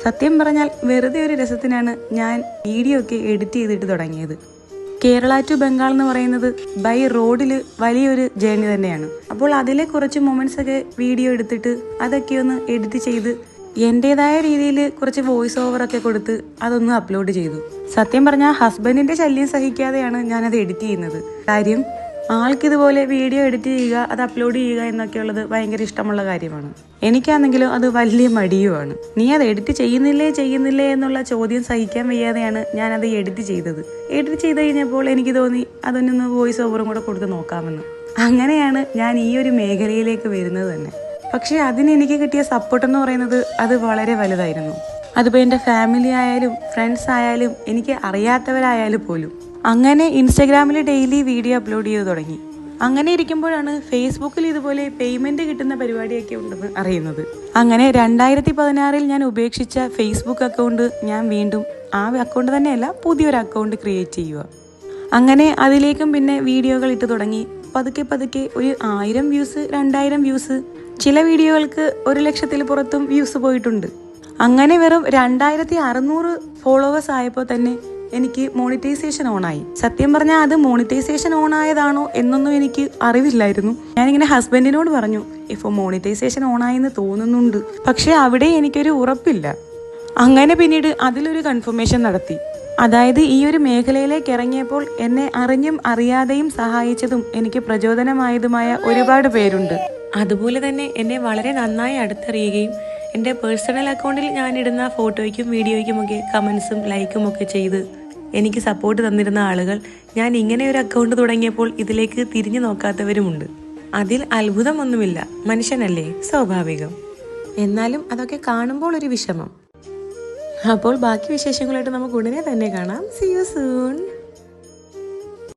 സത്യം പറഞ്ഞാൽ വെറുതെ ഒരു രസത്തിനാണ് ഞാൻ വീഡിയോ ഒക്കെ എഡിറ്റ് ചെയ്തിട്ട് തുടങ്ങിയത്. കേരള ടു ബംഗാൾ എന്ന് പറയുന്നത് ബൈ റോഡിൽ വലിയൊരു ജേർണി തന്നെയാണ്. അപ്പോൾ അതിലെ കുറച്ച് മൊമെന്റ്സ് ഒക്കെ വീഡിയോ എടുത്തിട്ട് അതൊക്കെ ഒന്ന് എഡിറ്റ് ചെയ്ത് എൻ്റെതായ രീതിയിൽ കുറച്ച് വോയിസ് ഓവറൊക്കെ കൊടുത്ത് അതൊന്ന് അപ്ലോഡ് ചെയ്തു. സത്യം പറഞ്ഞാൽ ഹസ്ബൻഡിൻ്റെ ശല്യം സഹിക്കാതെയാണ് ഞാനത് എഡിറ്റ് ചെയ്യുന്നത്. കാര്യം ആൾക്കിതുപോലെ വീഡിയോ എഡിറ്റ് ചെയ്യുക, അത് അപ്ലോഡ് ചെയ്യുക എന്നൊക്കെയുള്ളത് ഭയങ്കര ഇഷ്ടമുള്ള കാര്യമാണ്. എനിക്കാണെങ്കിലും അത് വലിയ മടിയുമാണ്. നീ അത് എഡിറ്റ് ചെയ്യുന്നില്ലേ എന്നുള്ള ചോദ്യം സഹിക്കാൻ വയ്യാതെയാണ് ഞാനത് എഡിറ്റ് ചെയ്തത്. എഡിറ്റ് ചെയ്ത് കഴിഞ്ഞപ്പോൾ എനിക്ക് തോന്നി അതൊന്നൊന്ന് വോയിസ് ഓവറും കൂടെ കൊടുത്ത് നോക്കാമെന്ന്. അങ്ങനെയാണ് ഞാൻ ഈ ഒരു മേഖലയിലേക്ക് വരുന്നത് തന്നെ. പക്ഷേ അതിന് എനിക്ക് കിട്ടിയ സപ്പോർട്ട് എന്ന് പറയുന്നത് അത് വളരെ വലുതായിരുന്നു. അതിപ്പോൾ എൻ്റെ ഫാമിലി ആയാലും ഫ്രണ്ട്സ് ആയാലും എനിക്ക് അറിയാത്തവരായാലും പോലും. അങ്ങനെ ഇൻസ്റ്റഗ്രാമിൽ ഡെയിലി വീഡിയോ അപ്ലോഡ് ചെയ്ത് തുടങ്ങി. അങ്ങനെ ഇരിക്കുമ്പോഴാണ് ഫേസ്ബുക്കിൽ ഇതുപോലെ പേയ്മെൻറ്റ് കിട്ടുന്ന പരിപാടിയൊക്കെ ഉണ്ടെന്ന് അറിയുന്നത്. അങ്ങനെ 2016 ഞാൻ ഉപേക്ഷിച്ച ഫേസ്ബുക്ക് അക്കൗണ്ട് ഞാൻ വീണ്ടും ആ അക്കൗണ്ട് തന്നെയല്ല പുതിയൊരു അക്കൗണ്ട് ക്രിയേറ്റ് ചെയ്യുക. അങ്ങനെ അതിലേക്കും പിന്നെ വീഡിയോകൾ ഇട്ട് തുടങ്ങി. പതുക്കെ ഒരു 1000 വ്യൂസ് 2000 വ്യൂസ്, ചില വീഡിയോകൾക്ക് 1,00,000 പുറത്തും വ്യൂസ് പോയിട്ടുണ്ട്. അങ്ങനെ വെറും 2600 ഫോളോവേഴ്സ് ആയപ്പോൾ തന്നെ എനിക്ക് മോണിറ്റൈസേഷൻ ഓണായി. സത്യം പറഞ്ഞാൽ അത് മോണിറ്റൈസേഷൻ ഓൺ ആയതാണോ എന്നൊന്നും എനിക്ക് അറിവില്ലായിരുന്നു. ഞാനിങ്ങനെ ഹസ്ബൻഡിനോട് പറഞ്ഞു, ഇപ്പോൾ മോണിറ്റൈസേഷൻ ഓണായെന്ന് തോന്നുന്നുണ്ട്, പക്ഷേ അവിടെ എനിക്കൊരു ഉറപ്പില്ല. അങ്ങനെ പിന്നീട് അതിലൊരു കൺഫർമേഷൻ നടത്തി. അതായത് ഈ ഒരു മേഖലയിലേക്ക് ഇറങ്ങിയപ്പോൾ എന്നെ അറിഞ്ഞും അറിയാതെയും സഹായിച്ചതും എനിക്ക് പ്രചോദനമായതുമായ ഒരുപാട് പേരുണ്ട്. അതുപോലെ തന്നെ എന്നെ വളരെ നന്നായി അടുത്തറിയുകയും എൻ്റെ പേഴ്സണൽ അക്കൗണ്ടിൽ ഞാനിടുന്ന ഫോട്ടോയ്ക്കും വീഡിയോയ്ക്കുമൊക്കെ കമൻസും ലൈക്കും ഒക്കെ ചെയ്ത് എനിക്ക് സപ്പോർട്ട് തന്നിരുന്ന ആളുകൾ ഞാൻ ഇങ്ങനെ ഒരു അക്കൗണ്ട് തുടങ്ങിയപ്പോൾ ഇതിലേക്ക് തിരിഞ്ഞു നോക്കാത്തവരുമുണ്ട്. അതിൽ അത്ഭുതമൊന്നുമില്ല, മനുഷ്യനല്ലേ, സ്വാഭാവികം. എന്നാലും അതൊക്കെ കാണുമ്പോൾ ഒരു വിഷമം. അപ്പോൾ ബാക്കി വിശേഷങ്ങളായിട്ട് നമുക്ക് ഉടനെ തന്നെ കാണാം. See you soon.